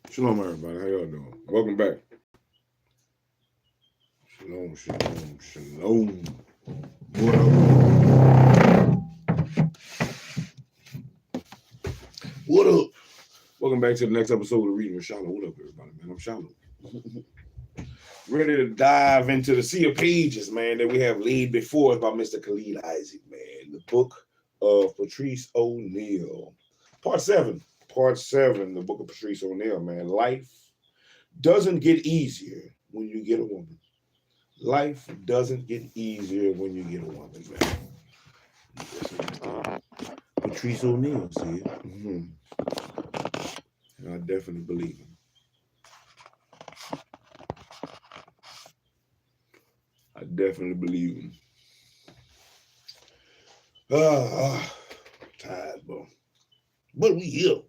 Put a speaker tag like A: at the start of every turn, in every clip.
A: Shalom, everybody. How y'all doing? Welcome back. Shalom, shalom, shalom. What up? What up? Welcome back to the next episode of Reading with SHILO. What up, everybody, man? I'm SHILO. Ready to dive into the sea of pages, man, that we have laid before us by Mr. Khaled, Izaac, man. The book of Patrice O'Neal. Part 7. Part 7, the book of Patrice O'Neal, man. Life doesn't get easier when you get a woman. Life doesn't get easier when you get a woman, man. Patrice O'Neal said. And I definitely believe him. I definitely believe him. Tired, bro. But we here.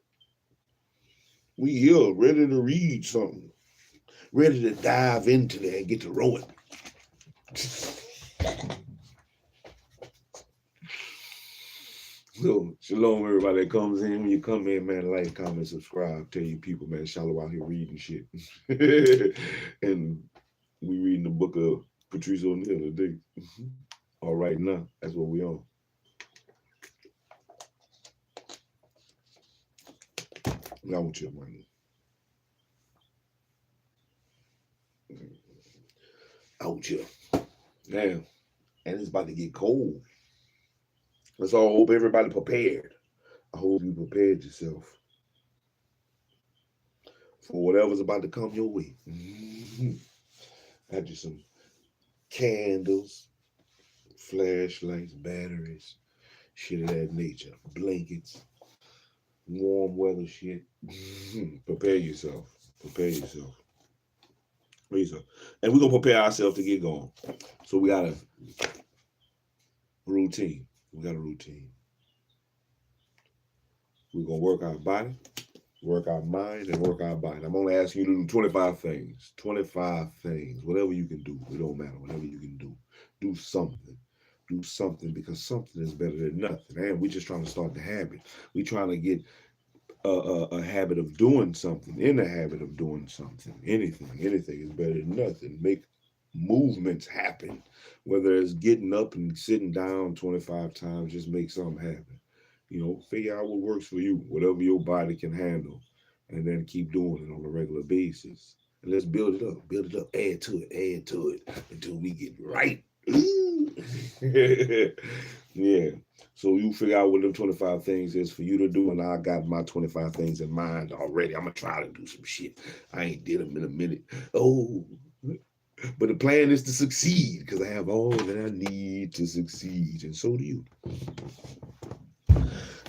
A: We here, ready to read something. Ready to dive into that and get to rowing. So, shalom, everybody that comes in. When you come in, man, like, comment, subscribe. Tell you people, man, SHILO out here reading shit. And we reading the book of Patrice O'Neal today. All right, now, that's what we on. Out here, man. Out here. Now, and it's about to get cold. So I hope everybody prepared. I hope you prepared yourself for whatever's about to come your way. Got you some candles, flashlights, batteries, shit of that nature, blankets, warm weather shit. Prepare yourself. Prepare yourself. And we're going to prepare ourselves to get going. So we got a routine. We got a routine. We're going to work our body, work our mind, and work our body. I'm only asking you to do 25 things. 25 things. Whatever you can do. It don't matter. Whatever you can do. Do something. Do something, because something is better than nothing. And we're just trying to start the habit. We're trying to get a habit of doing something, in the habit of doing something. Anything is better than nothing. Make movements happen. Whether it's getting up and sitting down 25 times, just make something happen. You know, figure out what works for you, whatever your body can handle, and then keep doing it on a regular basis. And let's build it up, add to it until we get right. Yeah. So you figure out what them 25 things is for you to do, and I got my 25 things in mind already. I'm gonna try to do some shit. I ain't did them in a minute. Oh, but the plan is to succeed, because I have all that I need to succeed, and so do you.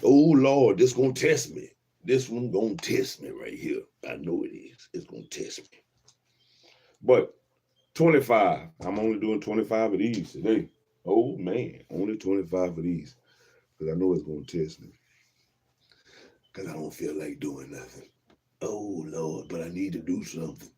A: Oh Lord, this gonna test me. This one gonna test me right here. I know it is. It's gonna test me. But 25. I'm only doing 25 of these today. Oh man, only 25 of these. Because I know it's going to test me. Because I don't feel like doing nothing. Oh Lord, but I need to do something.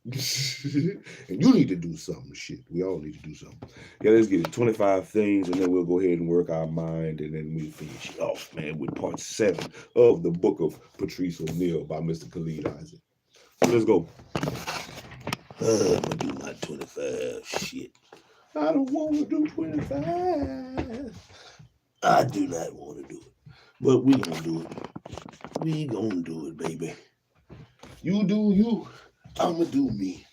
A: And you need to do something. Shit, we all need to do something. Yeah, let's get it. 25 things, and then we'll go ahead and work our mind, and then we'll finish it off, man, with part 7 of the book of Patrice O'Neal by Mr. Khaled, Izaac. So let's go. I'm gonna do my 25 shit. I don't want to do 25. I do not want to do it. But we gonna do it. We gonna do it, baby. You do you. I'ma do me.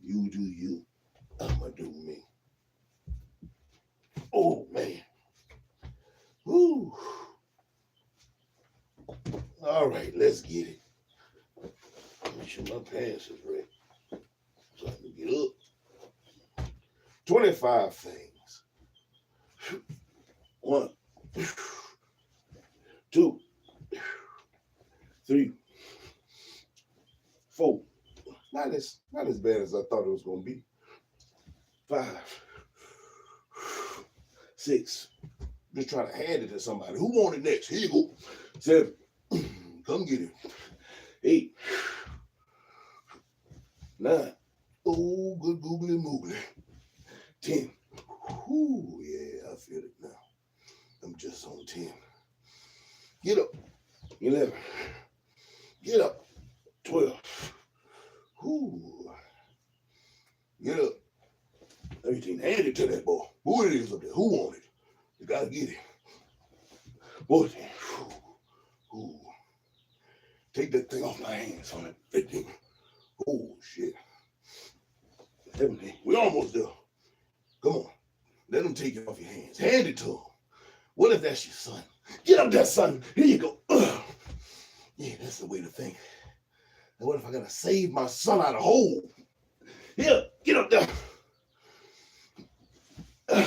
A: You do you. I'ma do me. Oh man. Woo. All right, let's get it. Make sure my pants is ready, so I can get up. 25 things. 1, 2, 3, 4. Not as bad as I thought it was gonna be. 5, 6. Just trying to hand it to somebody. Who want it next? Here you go. 7. Come get it. 8. 9. Oh, good googly moogly. 10. Ooh, yeah, I feel it now. I'm just on 10. Get up. 11. Get up. 12. Whoo. Get up. Everything. Hand it to that boy. Who it is up there? Who want it? You gotta get it. Boy, ooh. Take that thing off my hands on that thing. Oh, shit. 17. We almost there. Come on. Let him take it off your hands. Hand it to him. What if that's your son? Get up there, son. Here you go. Yeah, that's the way to think. And what if I gotta save my son out of a hole? Here, get up there.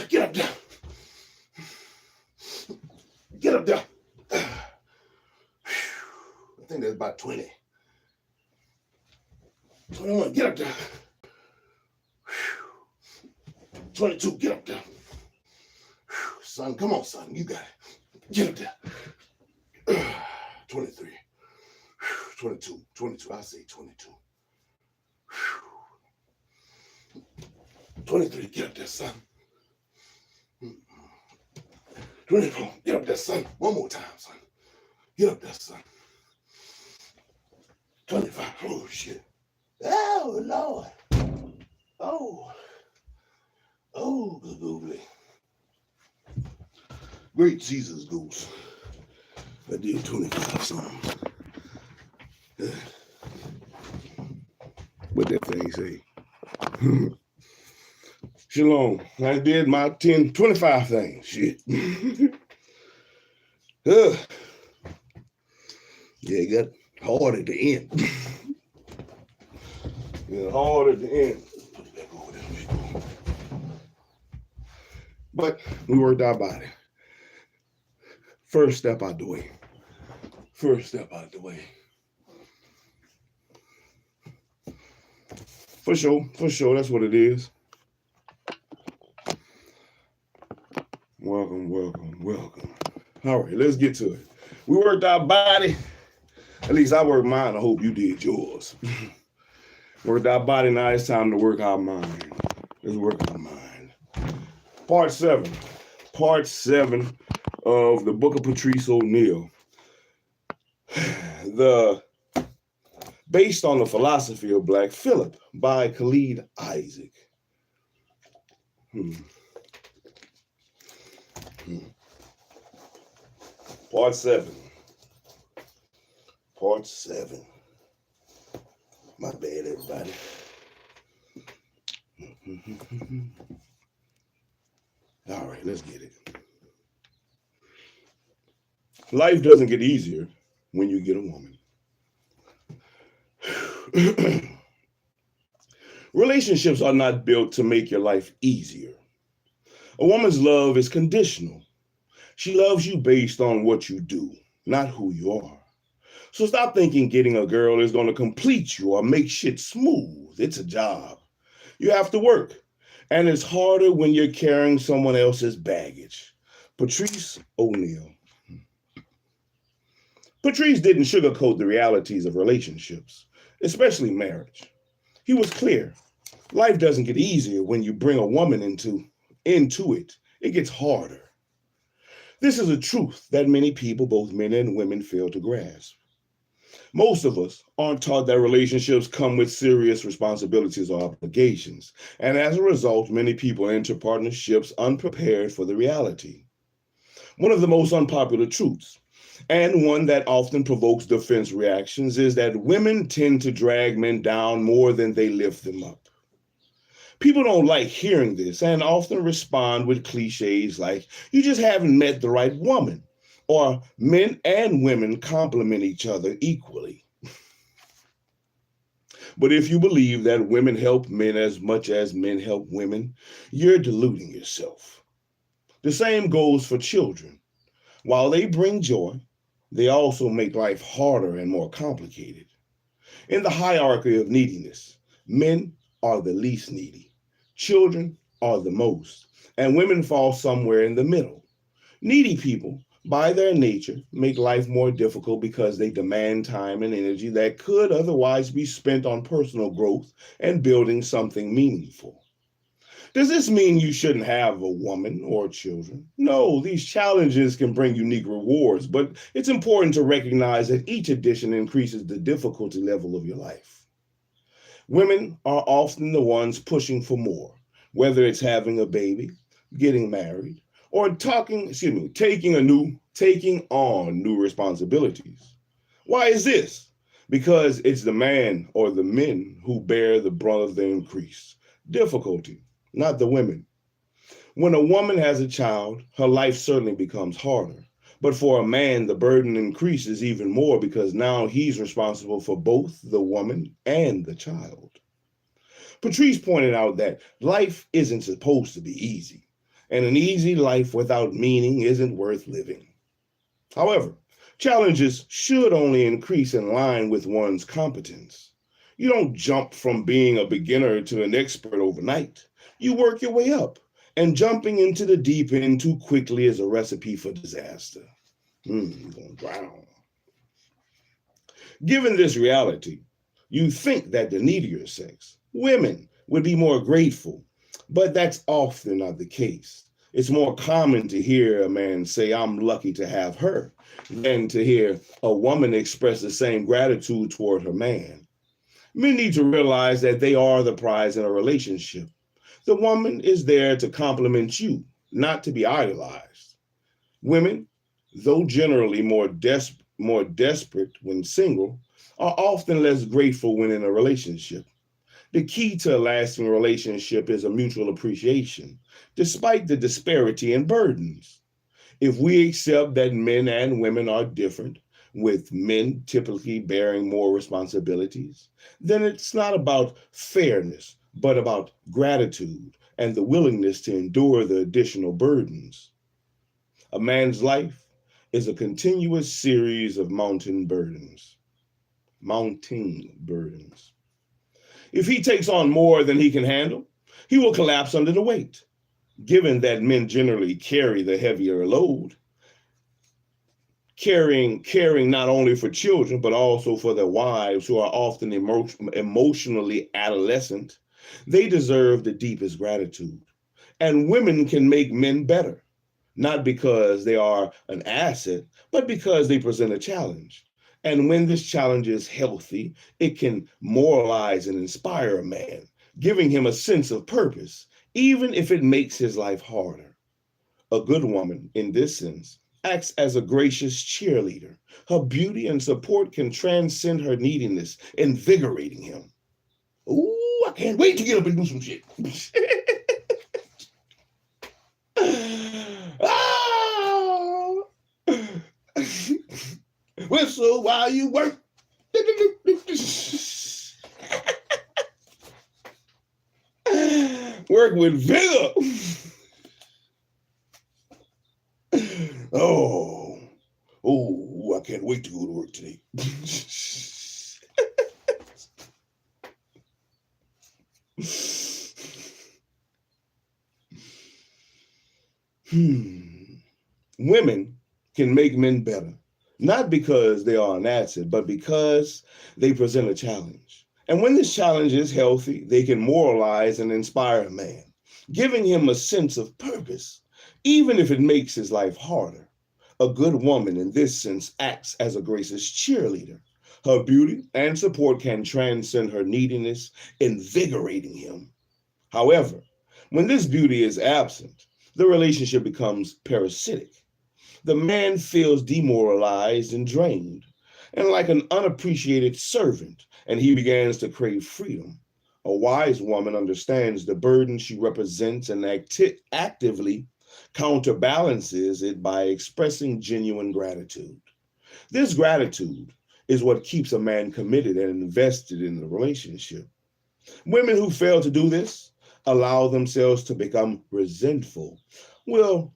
A: Get up there. Get up there. I think that's about 20. 21, get up there. 22, get up there. Son, come on, son, you got it. Get up there. 23, 22, 22, I say 22. 23, get up there, son. 24, get up there, son. One more time, son. Get up there, son. 25, oh, shit. Oh, Lord. Oh, googly. Great Jesus Goose. I did 25 something. What that thing say? Shalom. I did my 25 things. Shit. Yeah, it got hard at the end. It got hard at the end. Put it back over there. But we worked our body. First step out the way. First step out the way. For sure, that's what it is. Welcome. All right, let's get to it. We worked our body. At least I worked mine. I hope you did yours. Worked our body, now it's time to work our mind. Let's work our mind. Part 7. Part 7 of the book of Patrice O'Neal. Based on the philosophy of Black Phillip by Khaled, Izaac. Part 7. Part 7. My bad, everybody. All right, let's get it. Life doesn't get easier when you get a woman. Relationships are not built to make your life easier. A woman's love is conditional. She loves you based on what you do, not who you are. So stop thinking getting a girl is going to complete you or make shit smooth. It's a job. You have to work. And it's harder when you're carrying someone else's baggage. Patrice O'Neal. Patrice didn't sugarcoat the realities of relationships, especially marriage. He was clear. Life doesn't get easier when you bring a woman into it. It gets harder. This is a truth that many people, both men and women, fail to grasp. Most of us aren't taught that relationships come with serious responsibilities or obligations, and as a result, many people enter partnerships unprepared for the reality. One of the most unpopular truths, and one that often provokes defense reactions, is that women tend to drag men down more than they lift them up. People don't like hearing this and often respond with cliches like, you just haven't met the right woman, or men and women complement each other equally. But if you believe that women help men as much as men help women, you're deluding yourself. The same goes for children. While they bring joy, they also make life harder and more complicated. In the hierarchy of neediness, men are the least needy, children are the most, and women fall somewhere in the middle. Needy people, by their nature, make life more difficult because they demand time and energy that could otherwise be spent on personal growth and building something meaningful. Does this mean you shouldn't have a woman or children? No, these challenges can bring unique rewards, but it's important to recognize that each addition increases the difficulty level of your life. Women are often the ones pushing for more, whether it's having a baby, getting married, or taking on new responsibilities. Why is this? Because it's the man or the men who bear the brunt of the increase difficulty, not the women. When a woman has a child, her life certainly becomes harder. But for a man, the burden increases even more because now he's responsible for both the woman and the child. Patrice pointed out that life isn't supposed to be easy, and an easy life without meaning isn't worth living. However, challenges should only increase in line with one's competence. You don't jump from being a beginner to an expert overnight. You work your way up, and jumping into the deep end too quickly is a recipe for disaster. You're going to drown. Given this reality, you think that the needier sex, women, would be more grateful, but that's often not the case. It's more common to hear a man say, I'm lucky to have her, than to hear a woman express the same gratitude toward her man. Men need to realize that they are the prize in a relationship. The woman is there to complement you, not to be idolized. Women, though generally more desperate when single, are often less grateful when in a relationship. The key to a lasting relationship is a mutual appreciation, despite the disparity in burdens. If we accept that men and women are different, with men typically bearing more responsibilities, then it's not about fairness, but about gratitude and the willingness to endure the additional burdens. A man's life is a continuous series of mounting burdens. If he takes on more than he can handle, he will collapse under the weight. Given that men generally carry the heavier load, caring not only for children, but also for their wives who are often emotionally adolescent, they deserve the deepest gratitude. And women can make men better, not because they are an asset, but because they present a challenge. And when this challenge is healthy, it can moralize and inspire a man, giving him a sense of purpose, even if it makes his life harder. A good woman, in this sense, acts as a gracious cheerleader. Her beauty and support can transcend her neediness, invigorating him. Ooh, I can't wait to get up and do some shit. Whistle while you work. Work with vigor. Oh, I can't wait to go to work today. Women can make men better, not because they are an asset, but because they present a challenge. And when this challenge is healthy, they can moralize and inspire a man, giving him a sense of purpose, even if it makes his life harder. A good woman, in this sense, acts as a gracious cheerleader. Her beauty and support can transcend her neediness, invigorating him. However, when this beauty is absent, the relationship becomes parasitic. The man feels demoralized and drained, and like an unappreciated servant, and he begins to crave freedom. A wise woman understands the burden she represents and actively counterbalances it by expressing genuine gratitude. This gratitude is what keeps a man committed and invested in the relationship. Women who fail to do this allow themselves to become resentful. Will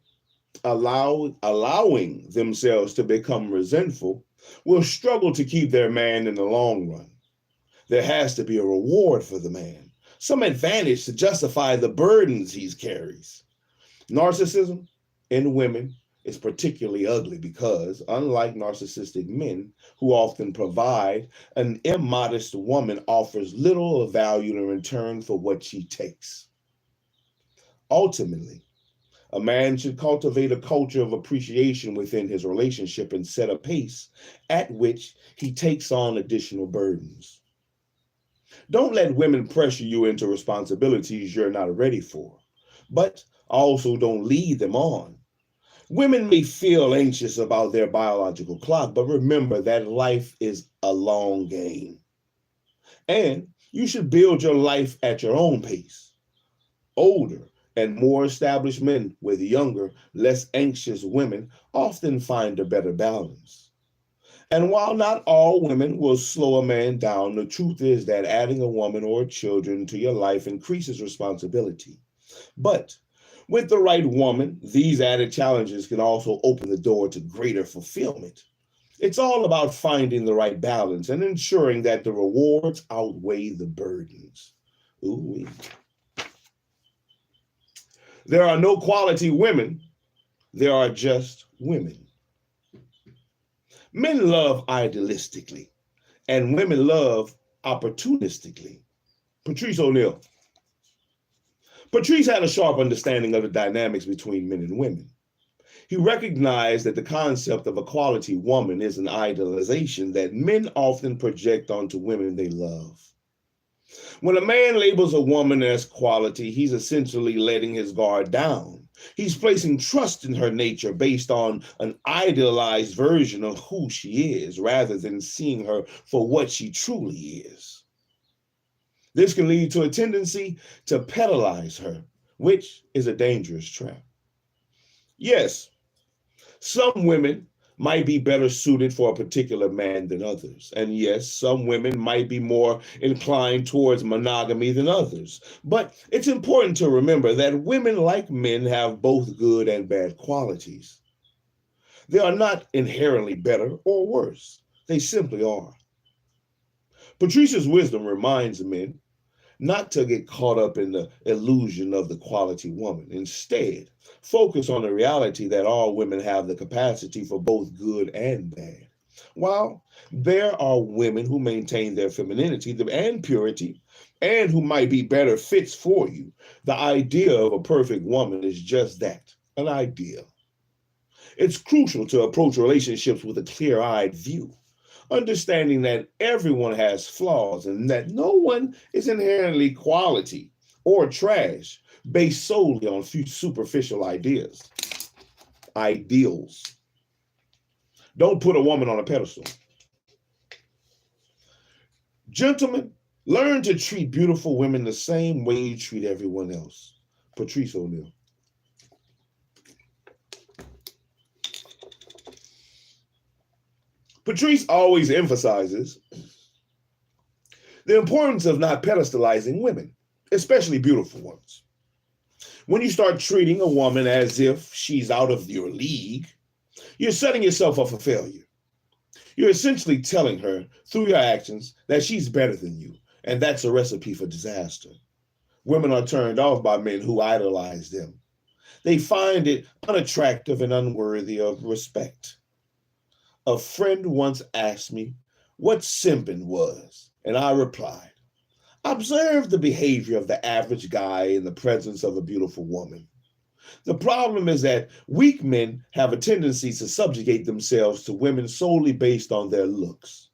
A: allowing themselves to become resentful will struggle to keep their man in the long run. There has to be a reward for the man, some advantage to justify the burdens he carries. Narcissism in women is particularly ugly because, unlike narcissistic men who often provide, an immodest woman offers little of value in return for what she takes. Ultimately, a man should cultivate a culture of appreciation within his relationship and set a pace at which he takes on additional burdens. Don't let women pressure you into responsibilities you're not ready for, but also don't lead them on. Women may feel anxious about their biological clock, but remember that life is a long game. And you should build your life at your own pace. Older and more established men with younger, less anxious women often find a better balance. And while not all women will slow a man down, the truth is that adding a woman or children to your life increases responsibility. But with the right woman, these added challenges can also open the door to greater fulfillment. It's all about finding the right balance and ensuring that the rewards outweigh the burdens. Ooh-wee. There are no quality women, there are just women. Men love idealistically, and women love opportunistically. Patrice O'Neal. Patrice had a sharp understanding of the dynamics between men and women. He recognized that the concept of a quality woman is an idealization that men often project onto women they love. When a man labels a woman as quality, he's essentially letting his guard down. He's placing trust in her nature based on an idealized version of who she is, rather than seeing her for what she truly is. This can lead to a tendency to pedalize her, which is a dangerous trap. Yes, some women might be better suited for a particular man than others. And yes, some women might be more inclined towards monogamy than others. But it's important to remember that women, like men, have both good and bad qualities. They are not inherently better or worse. They simply are. Patrice's wisdom reminds men not to get caught up in the illusion of the quality woman. Instead, focus on the reality that all women have the capacity for both good and bad. While there are women who maintain their femininity and purity, and who might be better fits for you, the idea of a perfect woman is just that, an idea. It's crucial to approach relationships with a clear-eyed view, understanding that everyone has flaws and that no one is inherently quality or trash based solely on superficial ideals. Don't put a woman on a pedestal. Gentlemen, learn to treat beautiful women the same way you treat everyone else. Patrice O'Neal. Patrice always emphasizes the importance of not pedestalizing women, especially beautiful ones. When you start treating a woman as if she's out of your league, you're setting yourself up for failure. You're essentially telling her through your actions that she's better than you, and that's a recipe for disaster. Women are turned off by men who idolize them. They find it unattractive and unworthy of respect. A friend once asked me what simping was, and I replied, observe the behavior of the average guy in the presence of a beautiful woman. The problem is that weak men have a tendency to subjugate themselves to women solely based on their looks.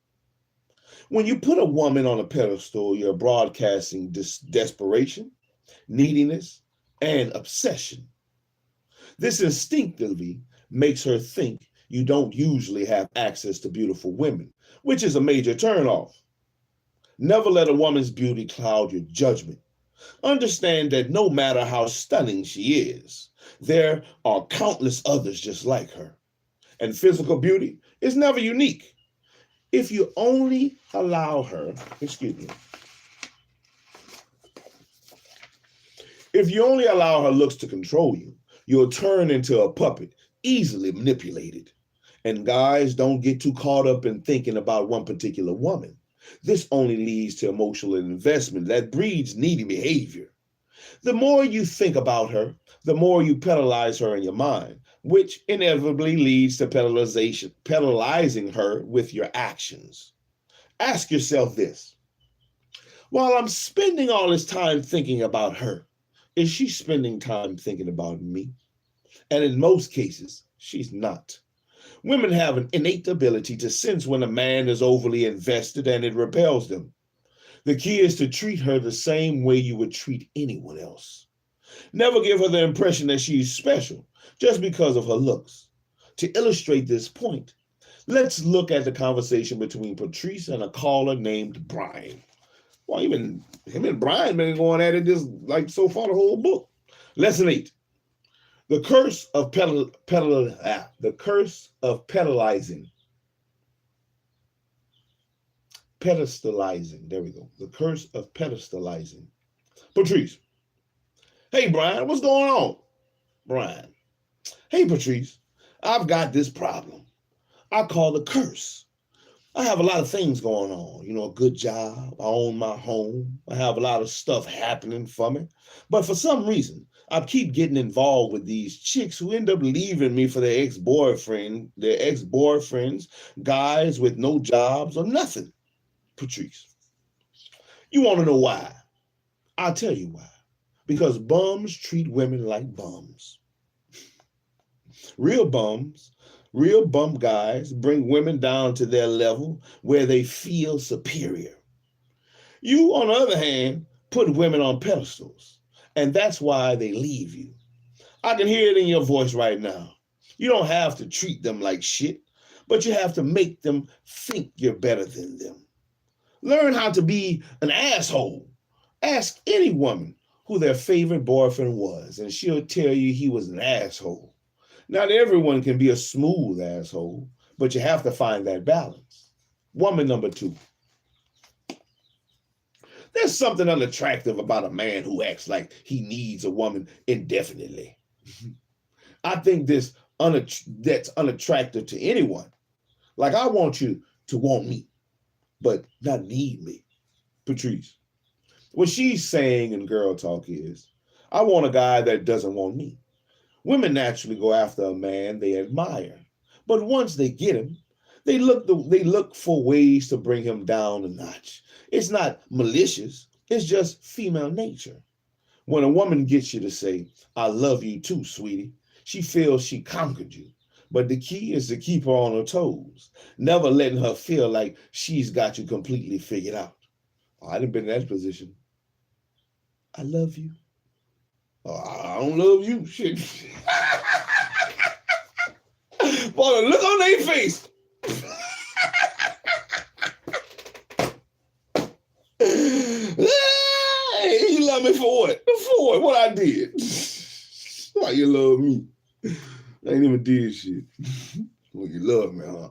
A: When you put a woman on a pedestal, you're broadcasting desperation, neediness, and obsession. This instinctively makes her think you don't usually have access to beautiful women, which is a major turnoff. Never let a woman's beauty cloud your judgment. Understand that no matter how stunning she is, there are countless others just like her. And physical beauty is never unique. If you only allow her looks to control you, you'll turn into a puppet, easily manipulated. And guys, don't get too caught up in thinking about one particular woman. This only leads to emotional investment that breeds needy behavior. The more you think about her, the more you pedalize her in your mind, which inevitably leads to pedalizing her with your actions. Ask yourself this: while I'm spending all this time thinking about her, Is she spending time thinking about me? And in most cases, she's not. Women have an innate ability to sense when a man is overly invested and it repels them. The key is to treat her the same way you would treat anyone else. Never give her the impression that she's special just because of her looks. To illustrate this point, let's look at the conversation between Patrice and a caller named Brian. Well, even him and Brian been going at it just like so far the whole book. Lesson 8. The curse of pedalizing. Pedestalizing. There we go. The curse of pedestalizing. Patrice. Hey, Brian, what's going on? Brian. Hey, Patrice, I've got this problem. I call it curse. I have a lot of things going on, a good job. I own my home. I have a lot of stuff happening for me. But for some reason, I keep getting involved with these chicks who end up leaving me for their ex-boyfriends, guys with no jobs or nothing. Patrice. You want to know why? I'll tell you why. Because bums treat women like bums. Real bum guys bring women down to their level where they feel superior. You, on the other hand, put women on pedestals, and that's why they leave you. I can hear it in your voice right now. You don't have to treat them like shit, but you have to make them think you're better than them. Learn how to be an asshole. Ask any woman who their favorite boyfriend was, and she'll tell you he was an asshole. Not everyone can be a smooth asshole, but you have to find that balance. Woman number 2. There's something unattractive about a man who acts like he needs a woman indefinitely. I think that's unattractive to anyone. Like, I want you to want me, but not need me. Patrice. What she's saying in girl talk is, I want a guy that doesn't want me. Women naturally go after a man they admire, but once they get him, they look for ways to bring him down a notch. It's not malicious, it's just female nature. When a woman gets you to say, I love you too, sweetie, she feels she conquered you. But the key is to keep her on her toes, never letting her feel like she's got you completely figured out. I done been in that position. I love you. Oh, I don't love you. Shit. Boy, look on their face. Hey, you love me for what? For what? What I did? Why you love me? I ain't even did shit. Well, you love me, huh?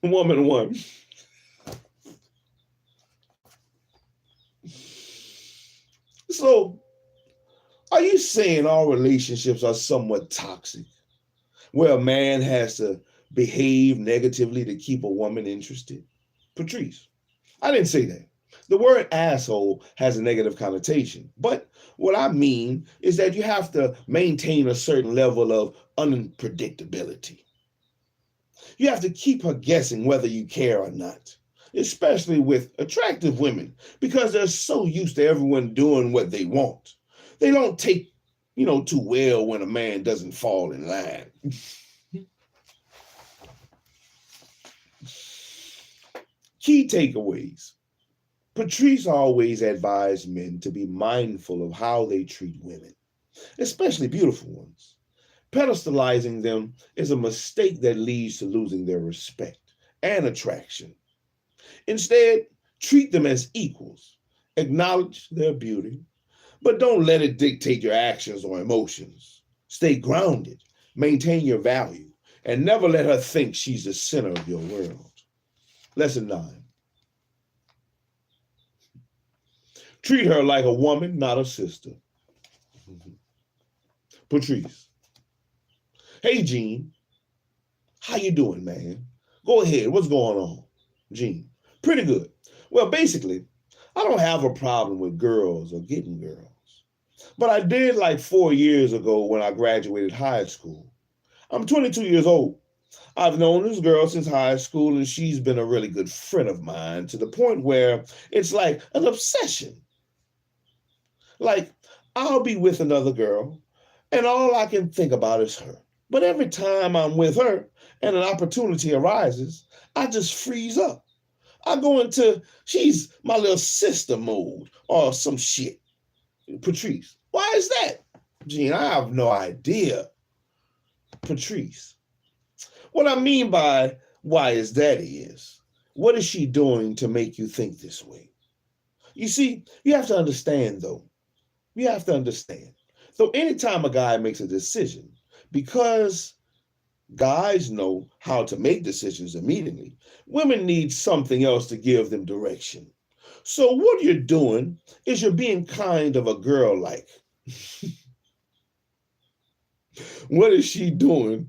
A: Woman 1. So, are you saying all relationships are somewhat toxic, where a man has to behave negatively to keep a woman interested? Patrice, I didn't say that. The word asshole has a negative connotation, but what I mean is that you have to maintain a certain level of unpredictability. You have to keep her guessing whether you care or not, especially with attractive women, because they're so used to everyone doing what they want. They don't take, too well when a man doesn't fall in line. Key takeaways. Patrice always advised men to be mindful of how they treat women, especially beautiful ones. Pedestalizing them is a mistake that leads to losing their respect and attraction. Instead, treat them as equals. Acknowledge their beauty, but don't let it dictate your actions or emotions. Stay grounded, maintain your value, and never let her think she's the center of your world. Lesson 9. Treat her like a woman, not a sister. Patrice. Hey, Gene. How you doing, man? Go ahead. What's going on? Gene. Pretty good. Well, basically, I don't have a problem with girls or getting girls. But I did like 4 years ago when I graduated high school. I'm 22 years old. I've known this girl since high school, and she's been a really good friend of mine to the point where it's like an obsession. Like, I'll be with another girl, and all I can think about is her. But every time I'm with her and an opportunity arises, I just freeze up. I go into, she's my little sister mode or some shit. Patrice, why is that? Gene, I have no idea. Patrice, what I mean by why is that is, what is she doing to make you think this way? You see, you have to understand though. You have to understand. So anytime a guy makes a decision, because guys know how to make decisions immediately, women need something else to give them direction. So what you're doing is you're being kind of a girl like. What is she doing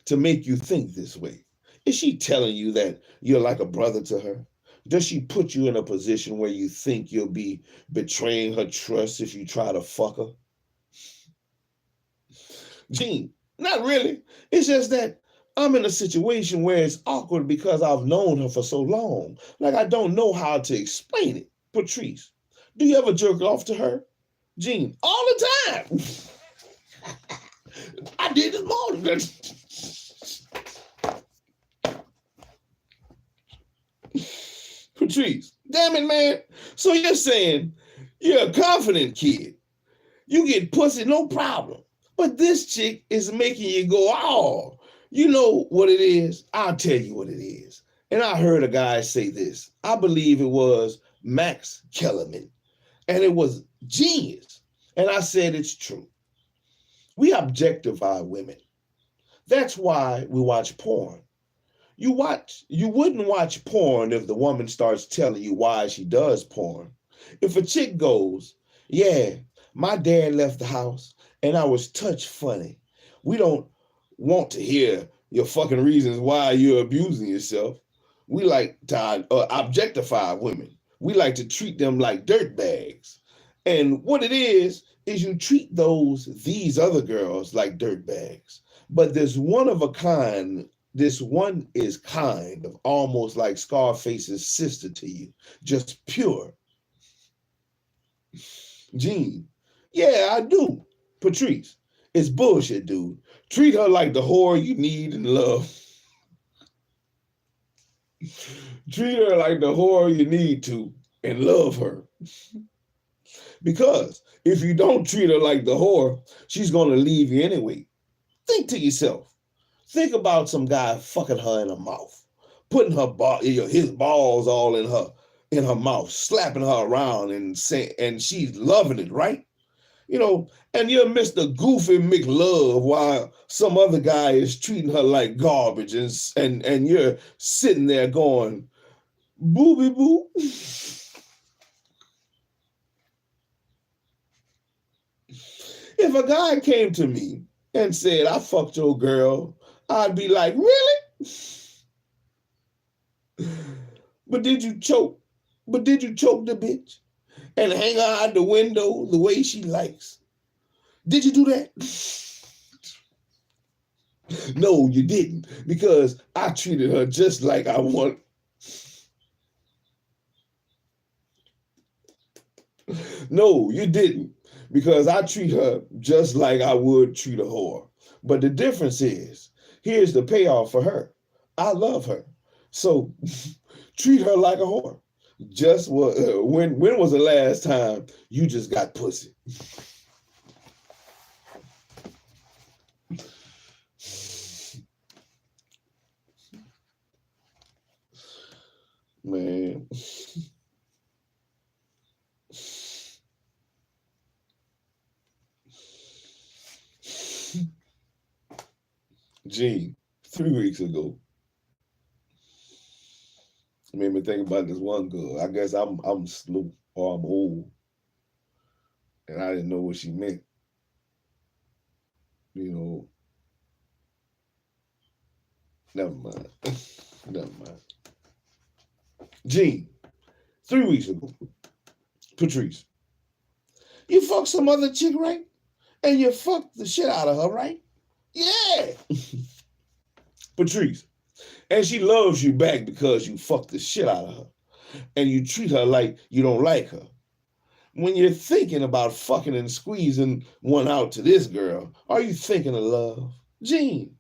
A: to make you think this way? Is she telling you that you're like a brother to her? Does she put you in a position where you think you'll be betraying her trust if you try to fuck her? Gene, not really. It's just that I'm in a situation where it's awkward because I've known her for so long. Like, I don't know how to explain it. Patrice, do you ever jerk off to her? Gene, all the time. I did this morning. Patrice, damn it, man. So you're saying you're a confident kid. You get pussy, no problem. But this chick is making you go, oh, you know what it is? I'll tell you what it is. And I heard a guy say this. I believe it was Max Kellerman. And it was genius. And I said it's true. We objectify women. That's why we watch porn. You wouldn't watch porn if the woman starts telling you why she does porn. If a chick goes, yeah, my dad left the house and I was touched funny. We don't want to hear your fucking reasons why you're abusing yourself. We like to objectify women. We like to treat them like dirt bags. And what it is you treat these other girls like dirt bags. But there's one of a kind. This one is kind of almost like Scarface's sister to you, just pure. Gene, yeah, I do. Patrice, it's bullshit, dude. Treat her like the whore you need and love. Treat her like the whore you need to and love her. Because if you don't treat her like the whore, she's going to leave you anyway. Think to yourself. Think about some guy fucking her in her mouth, putting his balls all in her mouth, slapping her around and she's loving it, right? You know, and you're Mr. Goofy McLove while some other guy is treating her like garbage and you're sitting there going, booby boo. If a guy came to me and said, I fucked your girl, I'd be like, really? But did you choke? But did you choke the bitch and hang her out the window the way she likes? Did you do that? No, you didn't, because I treated her just like I want. No, you didn't, because I treat her just like I would treat a whore. But the difference is, here's the payoff for her. I love her. So treat her like a whore. Just when was the last time you just got pussy? Man. Gene, 3 weeks ago, made me think about this one girl. I guess I'm slow or I'm old, and I didn't know what she meant. You know, never mind. Never mind. Gene, 3 weeks ago, Patrice, you fucked some other chick, right? And you fucked the shit out of her, right? Yeah. Patrice. And she loves you back because you fucked the shit out of her. And you treat her like you don't like her. When you're thinking about fucking and squeezing one out to this girl, are you thinking of love? Gene,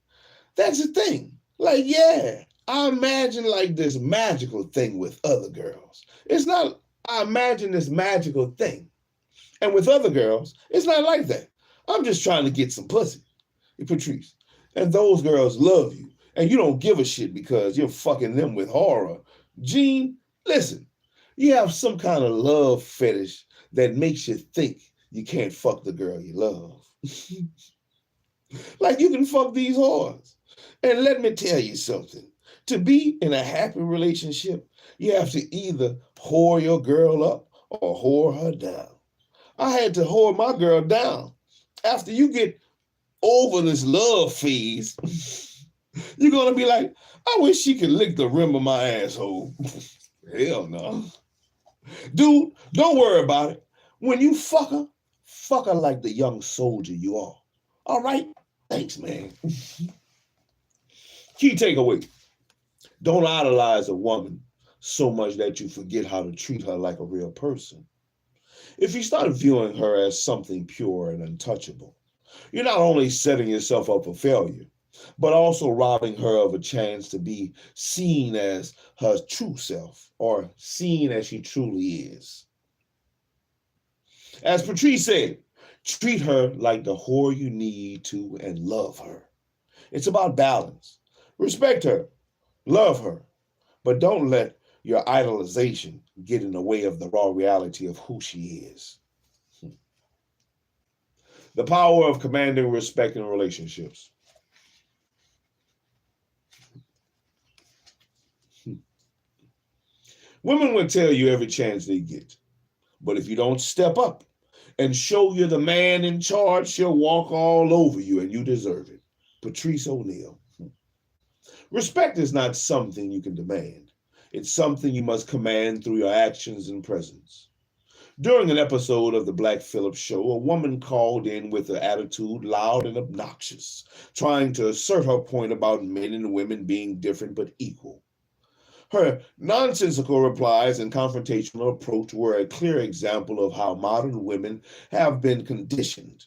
A: that's the thing. Like, yeah, I imagine like this magical thing with other girls. It's not, I imagine this magical thing. And with other girls, it's not like that. I'm just trying to get some pussy. Patrice. And those girls love you. And you don't give a shit because you're fucking them with horror. Gene, listen, you have some kind of love fetish that makes you think you can't fuck the girl you love. Like you can fuck these whores. And let me tell you something. To be in a happy relationship, you have to either whore your girl up or whore her down. I had to whore my girl down. After you get over this love phase, you're going to be like, I wish she could lick the rim of my asshole. Hell no. Dude, don't worry about it. When you fuck her like the young soldier you are. All right? Thanks, man. Key takeaway. Don't idolize a woman so much that you forget how to treat her like a real person. If you start viewing her as something pure and untouchable, you're not only setting yourself up for failure, but also robbing her of a chance to be seen as her true self or seen as she truly is. As Patrice said, treat her like the whore you need to and love her. It's about balance. Respect her, love her, but don't let your idolization get in the way of the raw reality of who she is. The power of commanding respect in relationships. Women will tell you every chance they get, but if you don't step up and show you're the man in charge, she'll walk all over you and you deserve it. Patrice O'Neal. Respect is not something you can demand. It's something you must command through your actions and presence. During an episode of the Black Phillip Show, a woman called in with an attitude loud and obnoxious, trying to assert her point about men and women being different but equal. Her nonsensical replies and confrontational approach were a clear example of how modern women have been conditioned.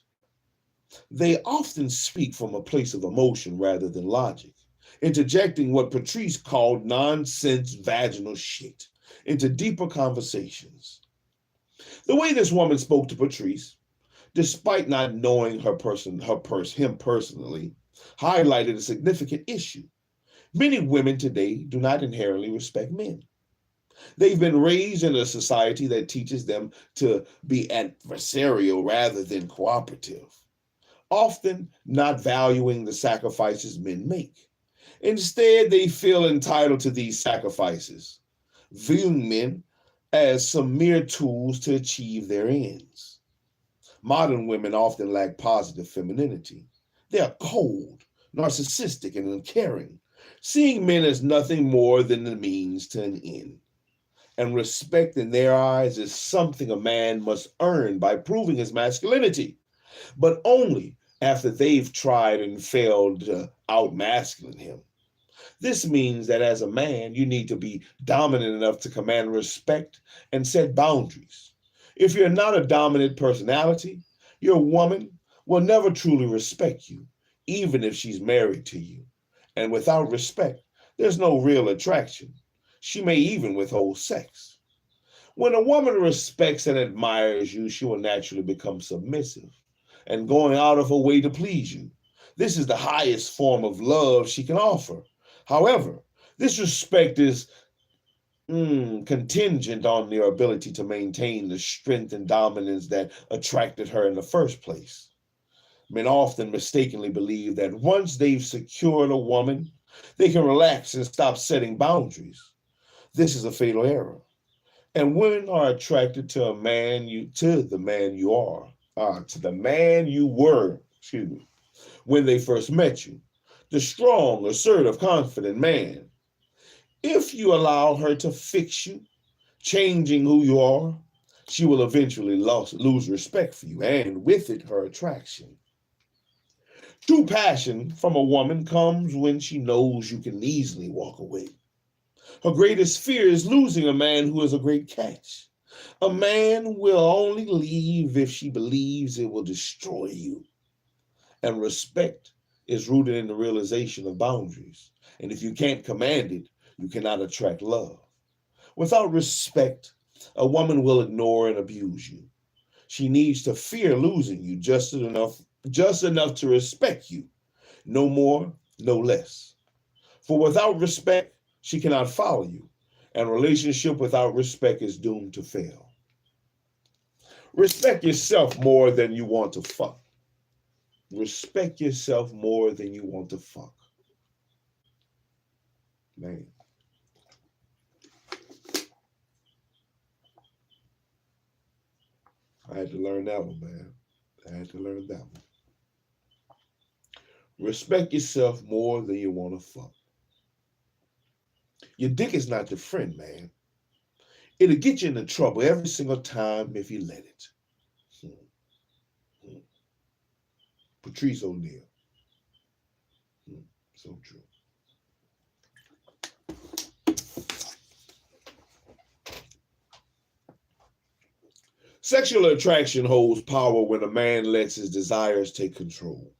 A: They often speak from a place of emotion rather than logic, interjecting what Patrice called nonsense vaginal shit into deeper conversations. The way this woman spoke to Patrice, despite not knowing him personally, highlighted a significant issue. Many women today do not inherently respect men. They've been raised in a society that teaches them to be adversarial rather than cooperative, often not valuing the sacrifices men make. Instead, they feel entitled to these sacrifices, viewing men as some mere tools to achieve their ends. Modern women often lack positive femininity. They are cold, narcissistic, and uncaring, seeing men as nothing more than the means to an end. And respect in their eyes is something a man must earn by proving his masculinity, but only after they've tried and failed to outmasculine him. This means that as a man, you need to be dominant enough to command respect and set boundaries. If you're not a dominant personality, your woman will never truly respect you, even if she's married to you. And without respect, there's no real attraction. She may even withhold sex. When a woman respects and admires you, she will naturally become submissive and going out of her way to please you. This is the highest form of love she can offer. However, this respect is contingent on their ability to maintain the strength and dominance that attracted her in the first place. Men often mistakenly believe that once they've secured a woman, they can relax and stop setting boundaries. This is a fatal error. And women are attracted to the man you were, when they first met you. The strong, assertive, confident man. If you allow her to fix you, changing who you are, she will eventually lose respect for you, and with it, her attraction. True passion from a woman comes when she knows you can easily walk away. Her greatest fear is losing a man who is a great catch. A man will only leave if she believes it will destroy you. And respect is rooted in the realization of boundaries. And if you can't command it, you cannot attract love. Without respect, a woman will ignore and abuse you. She needs to fear losing you just enough to respect you. No more, no less. For without respect, she cannot follow you. And a relationship without respect is doomed to fail. Respect yourself more than you want to fuck. Respect yourself more than you want to fuck. Man. I had to learn that one, man. I had to learn that one. Respect yourself more than you want to fuck. Your dick is not your friend, man. It'll get you into trouble every single time if you let it. Patrice O'Neal. So true. Sexual attraction holds power when a man lets his desires take control.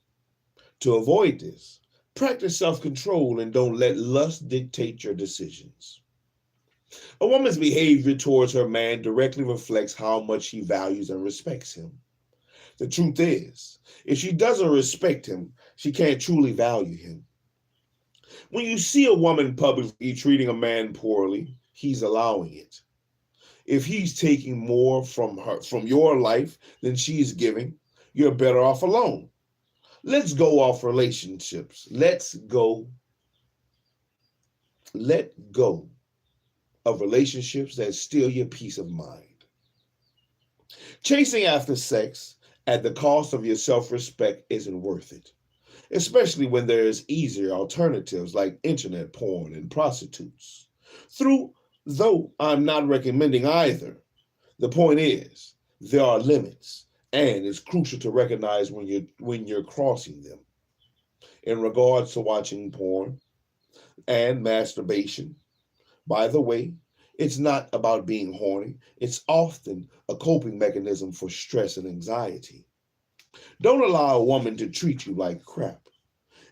A: To avoid this, practice self-control and don't let lust dictate your decisions. A woman's behavior towards her man directly reflects how much she values and respects him. The truth is, if she doesn't respect him, she can't truly value him. When you see a woman publicly treating a man poorly, he's allowing it. If he's taking more from your life than she's giving, you're better off alone. Let's go off relationships. Let go of relationships that steal your peace of mind. Chasing after sex at the cost of your self-respect isn't worth it, especially when there's easier alternatives like internet porn and prostitutes. Though I'm not recommending either, the point is there are limits, and it's crucial to recognize when you're crossing them. In regards to watching porn and masturbation, by the way, it's not about being horny. It's often a coping mechanism for stress and anxiety. Don't allow a woman to treat you like crap.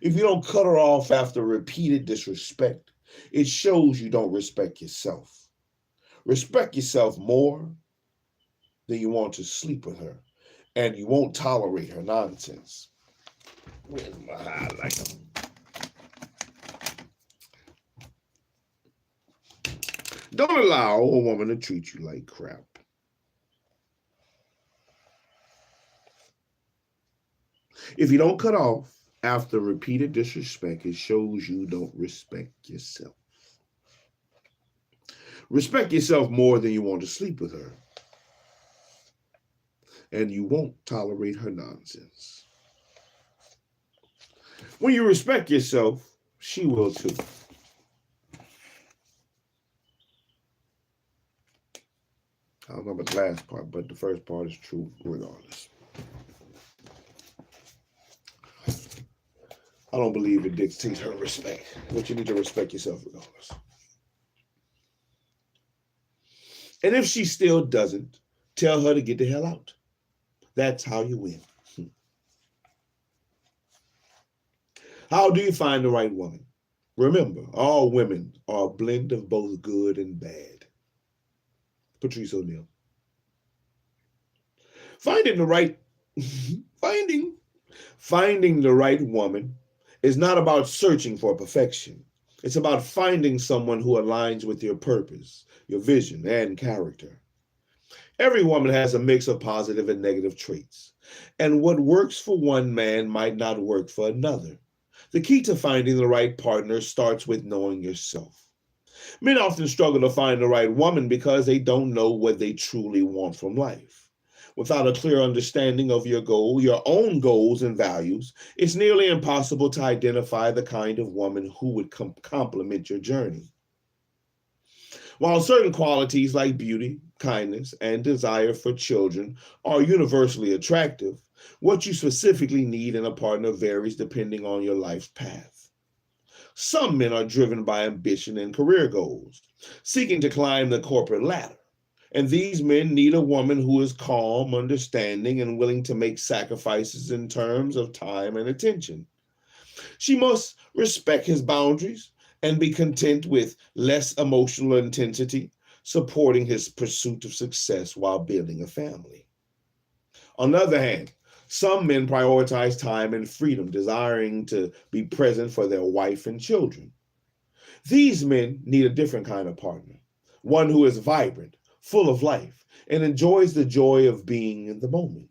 A: If you don't cut her off after repeated disrespect, it shows you don't respect yourself. Respect yourself more than you want to sleep with her, and you won't tolerate her nonsense. Where's my highlighter? Don't allow a woman to treat you like crap. If you don't cut off after repeated disrespect, it shows you don't respect yourself. Respect yourself more than you want to sleep with her, and you won't tolerate her nonsense. When you respect yourself, she will too. I don't know about the last part, but the first part is true regardless. I don't believe it dictates her respect, but you need to respect yourself regardless. And if she still doesn't, tell her to get the hell out. That's how you win. How do you find the right woman? Remember, all women are a blend of both good and bad. Patrice O'Neal. Finding the right woman is not about searching for perfection. It's about finding someone who aligns with your purpose, your vision, and character. Every woman has a mix of positive and negative traits, and what works for one man might not work for another. The key to finding the right partner starts with knowing yourself. Men often struggle to find the right woman because they don't know what they truly want from life. Without a clear understanding of your own goals and values, it's nearly impossible to identify the kind of woman who would complement your journey. While certain qualities like beauty, kindness, and desire for children are universally attractive, What you specifically need in a partner varies depending on your life's path. Some men are driven by ambition and career goals, seeking to climb the corporate ladder. And these men need a woman who is calm, understanding, and willing to make sacrifices in terms of time and attention. She must respect his boundaries and be content with less emotional intensity, supporting his pursuit of success while building a family. On the other hand, some men prioritize time and freedom, desiring to be present for their wife and children. These men need a different kind of partner, one who is vibrant, full of life, and enjoys the joy of being in the moment.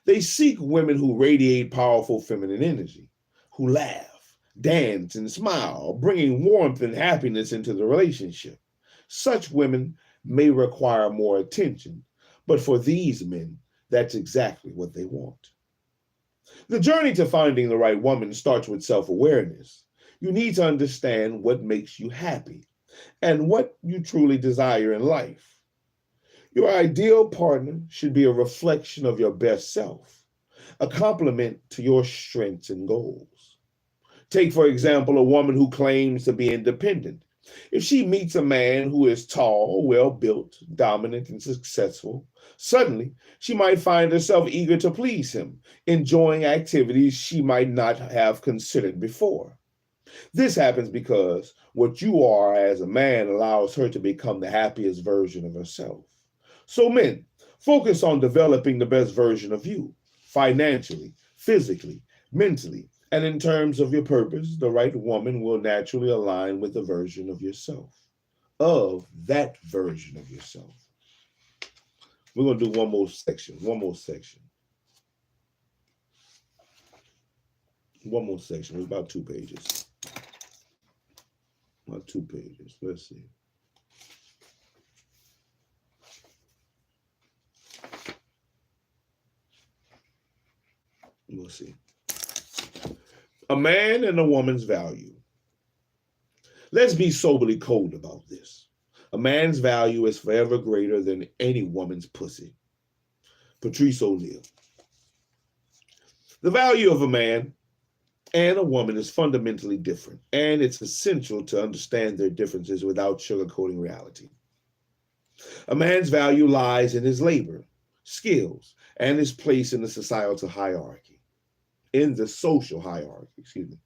A: They seek women who radiate powerful feminine energy, who laugh, dance, and smile, bringing warmth and happiness into the relationship. Such women may require more attention, but for these men, that's exactly what they want. The journey to finding the right woman starts with self-awareness. You need to understand what makes you happy and what you truly desire in life. Your ideal partner should be a reflection of your best self, a complement to your strengths and goals. Take, for example, a woman who claims to be independent. If she meets a man who is tall, well-built, dominant, and successful, suddenly she might find herself eager to please him, enjoying activities she might not have considered before. This happens because what you are as a man allows her to become the happiest version of herself. So men, focus on developing the best version of you, financially, physically, mentally, and in terms of your purpose. The right woman will naturally align with the version of yourself, of that version of yourself. We're going to do one more section, one more section. One more section. It's about 2 pages. About 2 pages. Let's see. We'll see. A man and a woman's value. Let's be soberly cold about this. A man's value is forever greater than any woman's pussy. Patrice O'Neal. The value of a man and a woman is fundamentally different, and it's essential to understand their differences without sugarcoating reality. A man's value lies in his labor, skills, and his place in the societal hierarchy, in the social hierarchy, excuse me.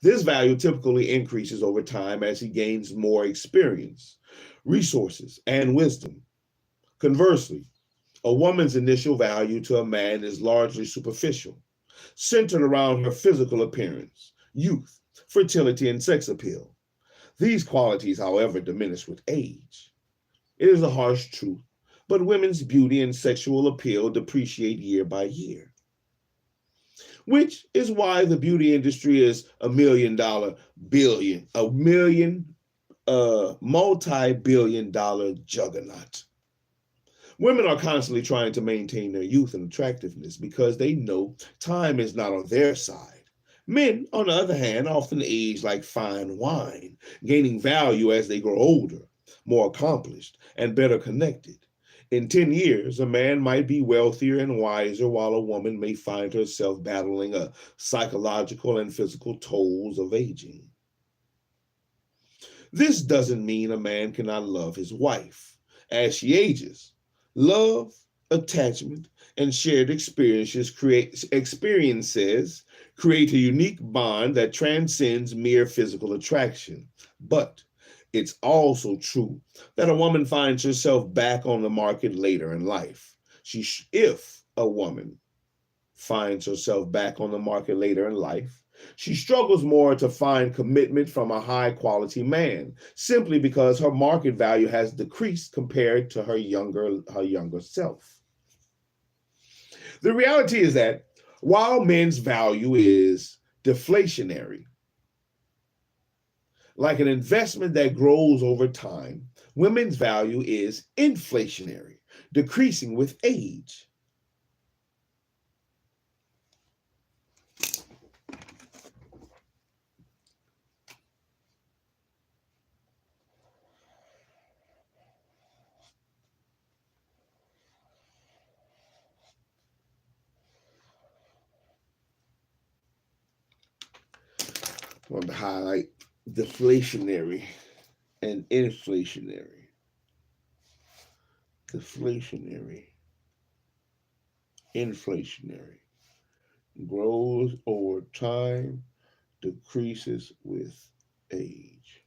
A: This value typically increases over time as he gains more experience, resources, and wisdom. Conversely, a woman's initial value to a man is largely superficial, centered around her physical appearance, youth, fertility, and sex appeal. These qualities, however, diminish with age. It is a harsh truth, but women's beauty and sexual appeal depreciate year by year, which is why the beauty industry is a multi-billion dollar juggernaut. Women are constantly trying to maintain their youth and attractiveness because they know time is not on their side. Men, on the other hand, often age like fine wine, gaining value as they grow older, more accomplished, and better connected. In 10 years, a man might be wealthier and wiser, while a woman may find herself battling a psychological and physical tolls of aging. This doesn't mean a man cannot love his wife as she ages. Love, attachment, and shared experiences create a unique bond that transcends mere physical attraction. But it's also true that a woman finds herself back on the market later in life. If a woman finds herself back on the market later in life, she struggles more to find commitment from a high-quality man, simply because her market value has decreased compared to her younger self. The reality is that while men's value is deflationary, like an investment that grows over time, women's value is inflationary, decreasing with age. want to highlight deflationary and inflationary. Deflationary, inflationary. Grows over time, decreases with age.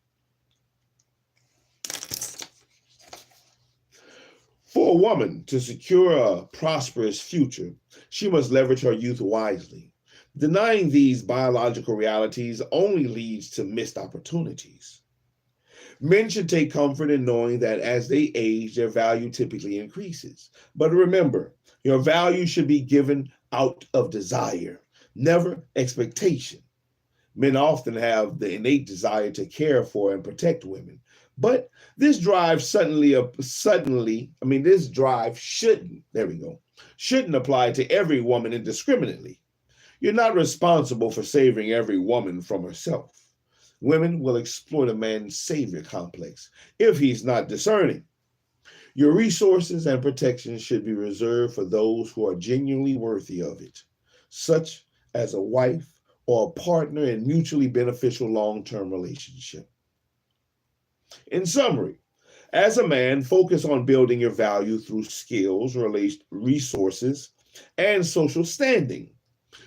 A: For a woman to secure a prosperous future, she must leverage her youth wisely. Denying these biological realities only leads to missed opportunities. Men should take comfort in knowing that as they age, their value typically increases. But remember, your value should be given out of desire, never expectation. Men often have the innate desire to care for and protect women. But this drive this drive shouldn't apply to every woman indiscriminately. You're not responsible for saving every woman from herself. Women will exploit a man's savior complex if he's not discerning. Your resources and protection should be reserved for those who are genuinely worthy of it, such as a wife or a partner in mutually beneficial long-term relationship. In summary, as a man, focus on building your value through skills, resources, and social standing.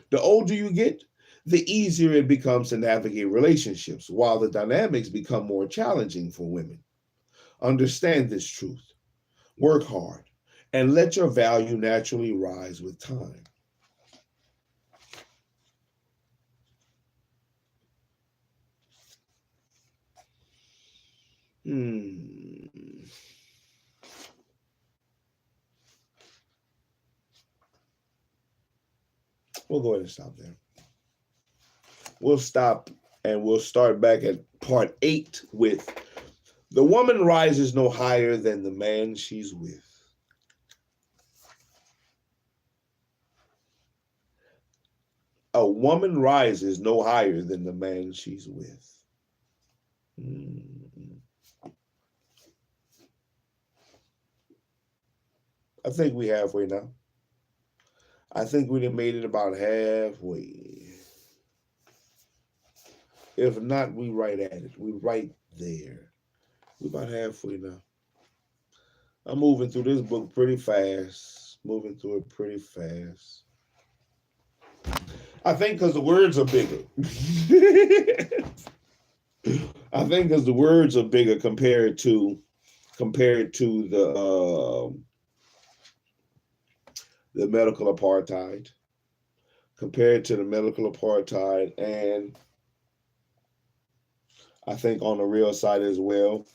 A: The older you get, the easier it becomes to navigate relationships, while the dynamics become more challenging for women. Understand this truth, work hard, and let your value naturally rise with time. We'll go ahead and stop there. We'll stop and we'll start back at part 8 with the woman rises no higher than the man she's with. A woman rises no higher than the man she's with. I think we halfway now. I think we made it about halfway. If not, we right at it. We right there. We're about halfway now. I'm moving through this book pretty fast. Moving through it pretty fast. I think because the words are bigger. I think because the words are bigger compared to the medical apartheid. Compared to the medical apartheid, and I think on the real side as well,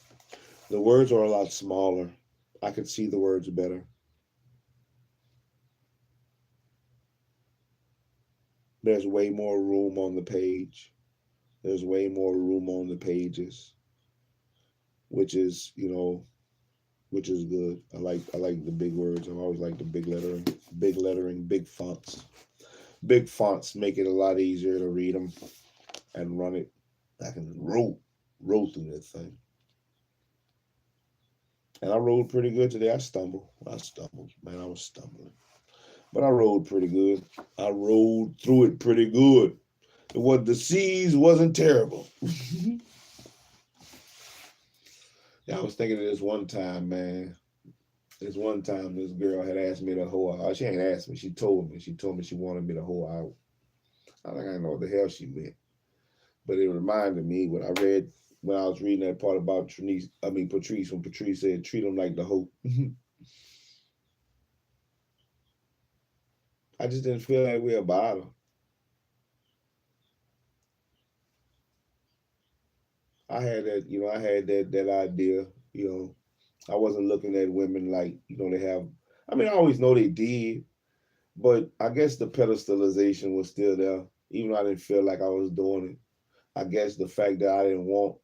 A: the words are a lot smaller. I could see the words better. There's way more room on the page. There's way more room on the pages, which is, which is good. I like the big words. I've always liked the big lettering, big fonts. Big fonts make it a lot easier to read them and run it. I can roll through that thing. And I rode pretty good today. I stumbled. Man, I was stumbling. But I rode pretty good. I rode through it pretty good. The seas wasn't terrible. Yeah, I was thinking of this one time, man. This one time, this girl had asked me to hoe out. She ain't asked me. She told me. She told me she wanted me to hoe out. I didn't know what the hell she meant. But it reminded me when I was reading that part about Patrice, when Patrice said, treat them like the hoe. I just didn't feel that way about her. I had that idea, I wasn't looking at women like, they have, I always know they did, but I guess the pedestalization was still there, even though I didn't feel like I was doing it. I guess the fact that I didn't want,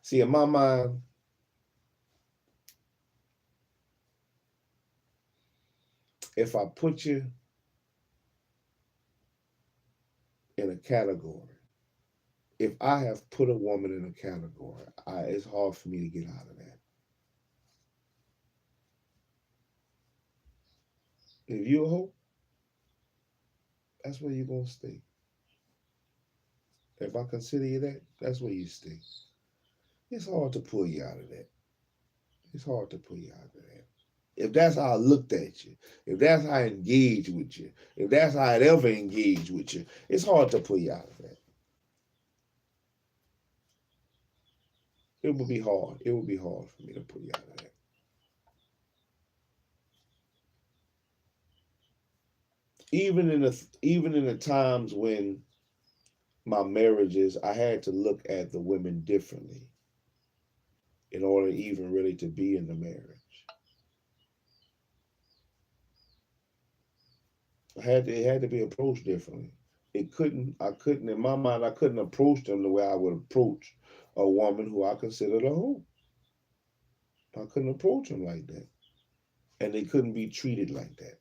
A: see, in my mind, if I put you in a category, if I have put a woman in a category, it's hard for me to get out of that. If you're a hoe, that's where you're gonna stay. If I consider you that, that's where you stay. It's hard to pull you out of that. It's hard to pull you out of that. If that's how I looked at you, if that's how I engage with you, if that's how I'd ever engage with you, it's hard to pull you out of that. It would be hard. It would be hard for me to pull you out of that. Even in the times when my marriages, I had to look at the women differently in order even really to be in the marriage. It had to be approached differently. I couldn't, in my mind, I couldn't approach them the way I would approach a woman who I considered a hoe. I couldn't approach them like that. And they couldn't be treated like that.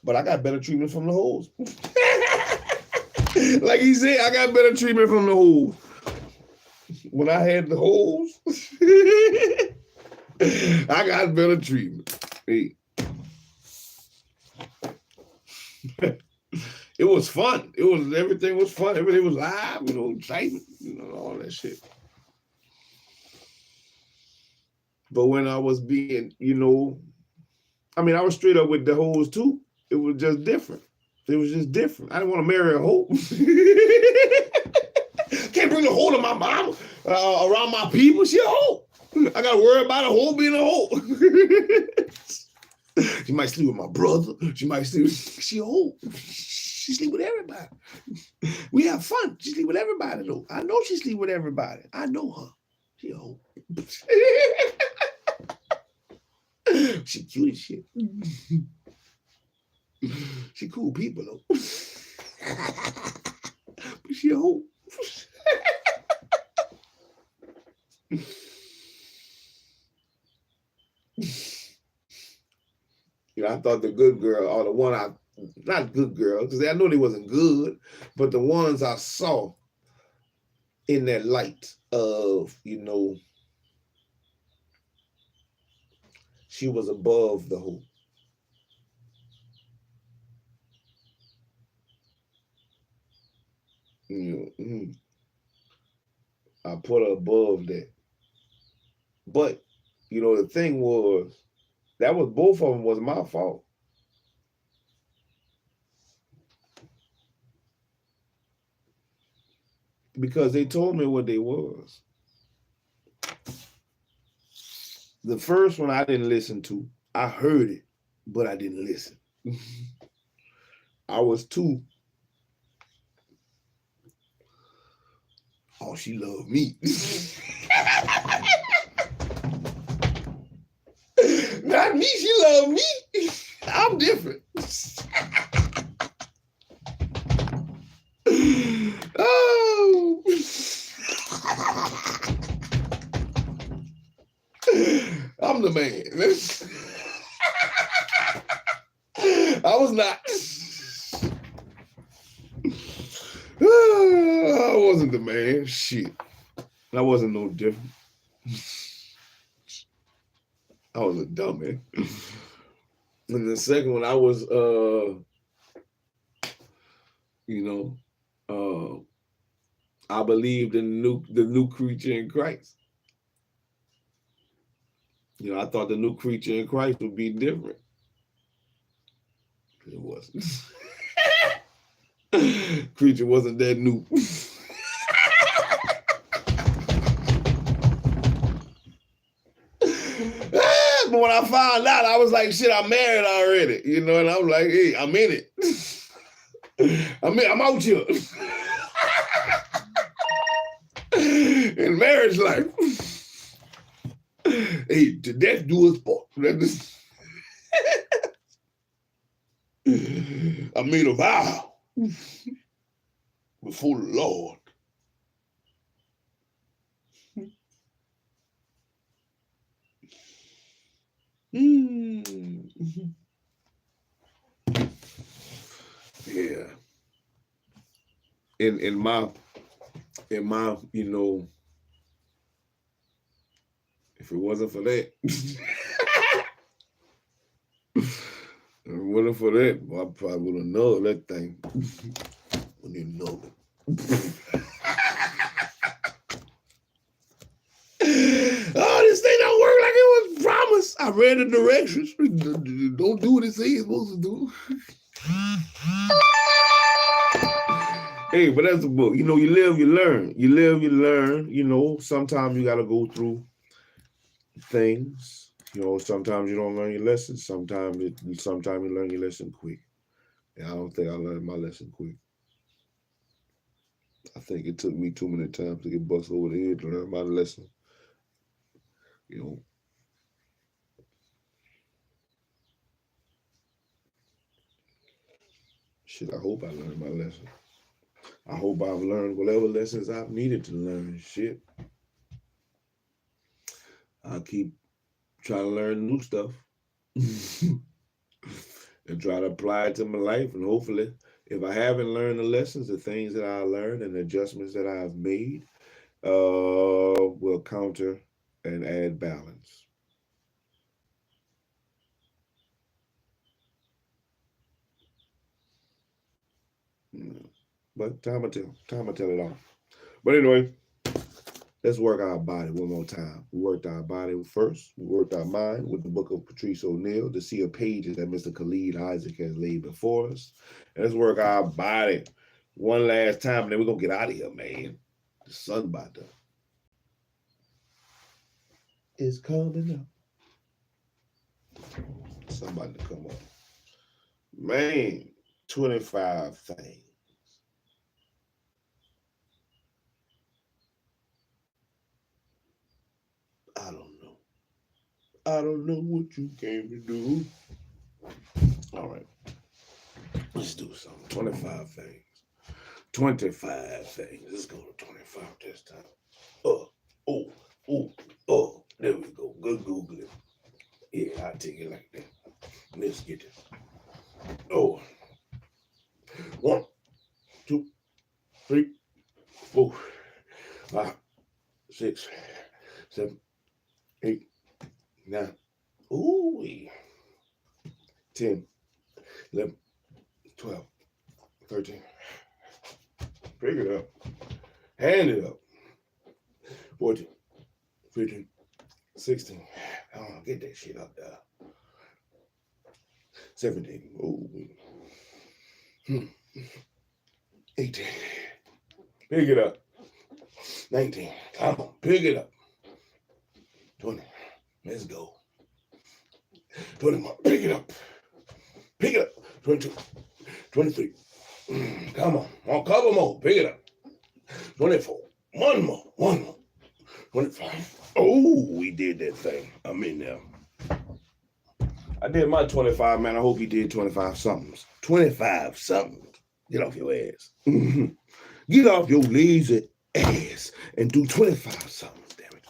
A: But I got better treatment from the hoes. Like he said, I got better treatment from the hoes. When I had the hoes, I got better treatment. Hey. It was fun. Everything was fun. Everything was live, excitement, all that shit. But when I was being, I was straight up with the hoes too. It was just different. It was just different. I didn't want to marry a hoe. Can't bring a hoe to my mom, around my people. She a hoe. I got to worry about a hoe being a hoe. She might sleep with my brother. She a hoe. She sleep with everybody. We have fun. She sleep with everybody though. I know she sleep with everybody. I know her. She a hoe. She cute as shit. She cool people though. But she a hoe. I thought the good girl, or the one not good girl, because I know they wasn't good, but the ones I saw in that light of, she was above the hoe. I put her above that. But, the thing was, both of them was my fault. Because they told me what they was. The first one I didn't listen to. I heard it, but I didn't listen. I was too. Oh, she loved me. Not me, she loved me. I'm different. Oh. I'm the man. I was not. I wasn't the man. Shit. I wasn't no different. I was a dummy. And the second one, I was, I believed in the new creature in Christ. I thought the new creature in Christ would be different. It wasn't. Creature wasn't that new. But when I found out, I was like, shit, I'm married already. And I'm like, hey, I'm in it. I'm out here. In marriage life. Hey, to death do us part. I made a vow before the Lord. Yeah. In my, if it wasn't for that, Waiting for that, I probably would have known that thing. When you know it. Oh, this thing don't work like it was promised. I read the directions. Don't do what it says it's supposed to do. Hey, but that's a book. You know, you live, you learn. You live, you learn. You know, sometimes you got to go through things. You know, sometimes you don't learn your lessons. Sometimes you learn your lesson quick. And I don't think I learned my lesson quick. I think it took me too many times to get busted over the head to learn my lesson. You know. Shit, I hope I learned my lesson. I hope I've learned whatever lessons I've needed to learn. Shit. I'll keep trying to learn new stuff. And try to apply it to my life. And hopefully, if I haven't learned the lessons, the things that I learned and the adjustments that I've made will counter and add balance. But time will tell it all. But anyway, let's work our body one more time. We worked our body first. We worked our mind with the book of Patrice O'Neal, the sea of pages that Mr. Khaled Izaac has laid before us. And let's work our body one last time, and then we're going to get out of here, man. The sun about to. It's coming up. Somebody to come up. Man, 25 things. I don't know what you came to do. All right. Let's do something. 25 things. 25 things. Let's go to 25 this time. There we go. Good Google it. Yeah, I'll take it like that. Let's get it. 1, 2, 3, 4, 5, 6, 7, 8, 9. 10, 11, 12, 13. Pick it up. Hand it up. 14, 15, 16. Get that shit up there. 17. 18. Pick it up. 19. Come on, pick it up. 20. Let's go. 21. Pick it up. Pick it up. 22. 23. Come on. A couple more. Pick it up. 24. One more. 25. Oh, we did that thing. I'm in there. I did my 25, man. I hope you did 25 somethings. 25 somethings. Get off your ass. Get off your lazy ass and do 25 somethings, damn it.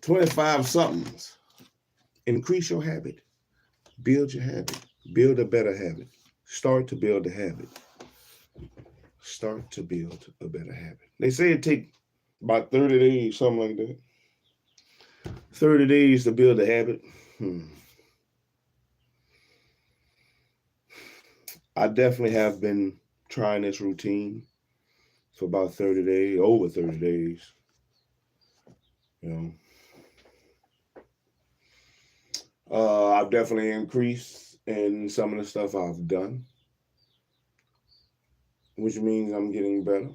A: 25 somethings. Increase your habit. Build your habit. Build a better habit. Start to build a habit. Start to build a better habit. They say it takes about 30 days, something like that. 30 days to build a habit. I definitely have been trying this routine for about 30 days, over 30 days. You know, I've definitely increased in some of the stuff I've done, which means I'm getting better.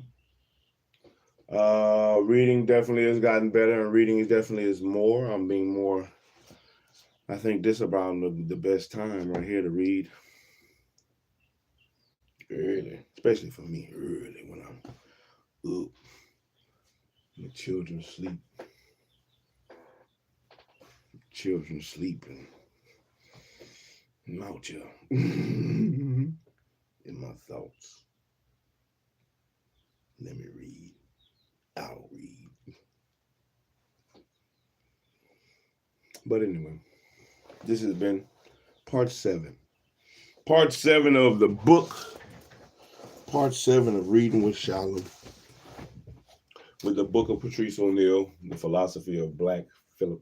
A: Reading definitely has gotten better, and reading definitely is more. I'm being more. I think this is about the best time right here to read. Early, especially for me, early when I'm up. My children sleep. Children sleeping. I'm out here in my thoughts. Let me read. I'll read. But anyway, this has been part 7. Part 7 of the book. Part 7 of Reading with SHILO. With the book of Patrice O'Neal, The Philosophy of Black Philip.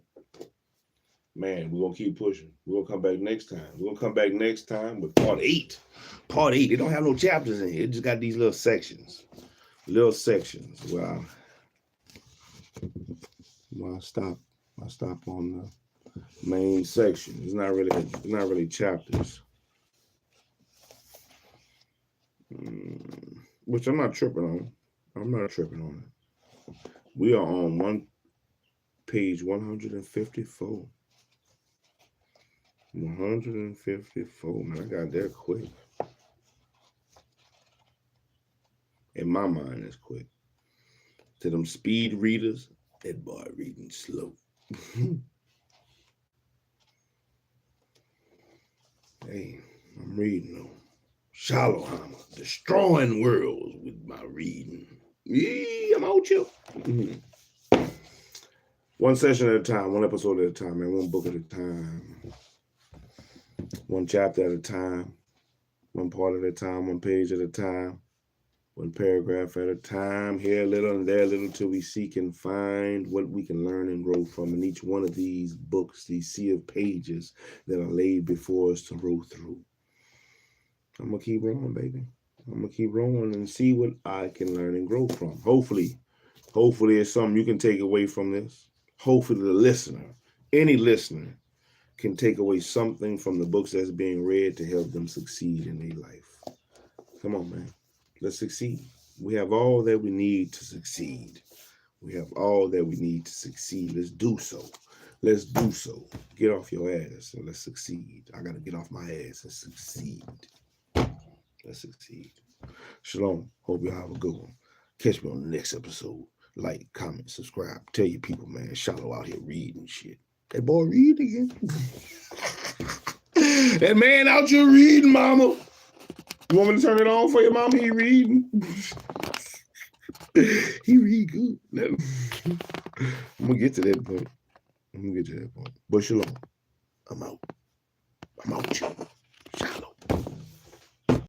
A: Man, we're gonna keep pushing. We're gonna come back next time. We're gonna come back next time with part 8. Part 8. They don't have no chapters in here. It just got these little sections. Little sections. Well, I stop on the main section. It's not really chapters. Which I'm not tripping on. I'm not tripping on it. We are on page 154. 154. Man, I got there quick. In my mind, it's quick. To them speed readers, that boy reading slow. Hey, I'm reading though. SHILO hammer, destroying worlds with my reading. Yeah, I'm out here. One session at a time, one episode at a time, man. One book at a time. One chapter at a time. One part at a time. One page at a time. One paragraph at a time. Here a little and there a little till we seek and find what we can learn and grow from in each one of these books, these sea of pages that are laid before us to roll through. I'm going to keep rolling, baby. I'm going to keep rolling and see what I can learn and grow from. Hopefully it's something you can take away from this. Hopefully the listener, any listener, can take away something from the books that's being read to help them succeed in their life. Come on, man. Let's succeed. We have all that we need to succeed. We have all that we need to succeed. Let's do so. Let's do so. Get off your ass and let's succeed. I got to get off my ass and succeed. Let's succeed. Shalom. Hope y'all have a good one. Catch me on the next episode. Like, comment, subscribe. Tell your people, man, SHILO out here reading shit. That boy read again. That man out here reading, mama. You want me to turn it on for you, mama? He reading. He read good. I'm going to get to that point. But shalom. I'm out.